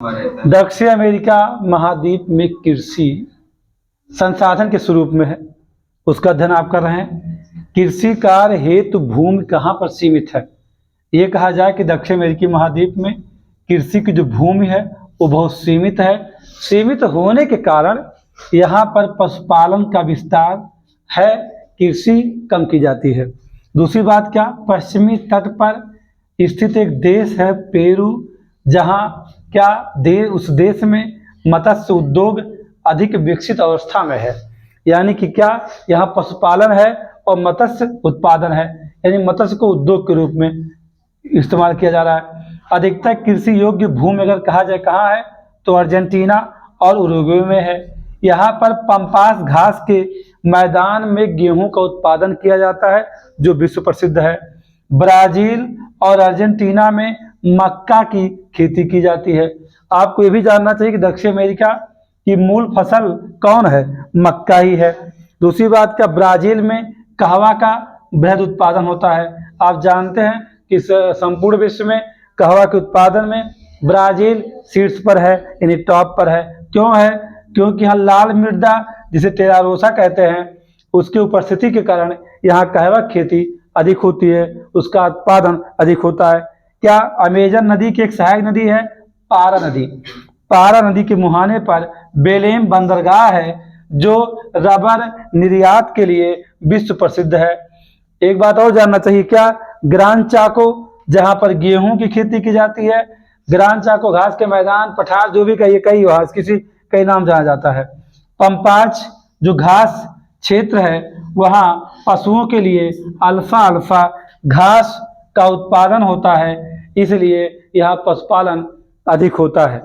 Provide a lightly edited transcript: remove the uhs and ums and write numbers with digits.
दक्षिण अमेरिका महाद्वीप में कृषि संसाधन के स्वरूप में है, उसका अध्ययन आप कर रहे हैं। कृषि कार्य हेतु भूमि कहाँ पर सीमित है? ये कहा जाए कि दक्षिण अमेरिकी महाद्वीप में कृषि की जो भूमि है वो बहुत सीमित है। सीमित होने के कारण यहाँ पर पशुपालन का विस्तार है, कृषि कम की जाती है। दूसरी बात क्या, पश्चिमी तट पर स्थित एक देश है पेरू, जहाँ उस देश में मत्स्य उद्योग अधिक विकसित अवस्था में है। यानी कि क्या, यहाँ पशुपालन है और मत्स्य उत्पादन है, यानी मत्स्य को उद्योग के रूप में इस्तेमाल किया जा रहा है। अधिकतर कृषि योग्य भूमि अगर कहा जाए कहाँ है, तो अर्जेंटीना और उरुग्वे में है। यहाँ पर पंपास घास के मैदान में गेहूं का उत्पादन किया जाता है जो विश्व प्रसिद्ध है। ब्राजील और अर्जेंटीना में मक्का की खेती की जाती है। आपको ये भी जानना चाहिए कि दक्षिण अमेरिका की मूल फसल कौन है? मक्का ही है। दूसरी बात क्या, ब्राजील में कहवा का बृहद उत्पादन होता है। आप जानते हैं कि संपूर्ण विश्व में कहवा के उत्पादन में ब्राजील शीर्ष पर है, यानी टॉप पर है। क्यों है? क्योंकि यहाँ लाल मृदा जिसे टेरारोसा कहते हैं, उसकी उपस्थिति के कारण यहाँ कहवा खेती अधिक होती है, उसका उत्पादन अधिक होता है। क्या अमेजन नदी की एक सहायक नदी है पारा नदी। पारा नदी के मुहाने पर बेलेम बंदरगाह है जो रबर निर्यात के लिए विश्व प्रसिद्ध है। एक बात और जानना चाहिए क्या, ग्रांड चाको जहां पर गेहूं की खेती की जाती है, ग्रांड चाको घास के मैदान, पठार जो भी कहिए, कई नाम जाना जाता है। पंपाच जो घास क्षेत्र है वहां पशुओं के लिए अल्फा घास का उत्पादन होता है, इसलिए यहाँ पशुपालन अधिक होता है।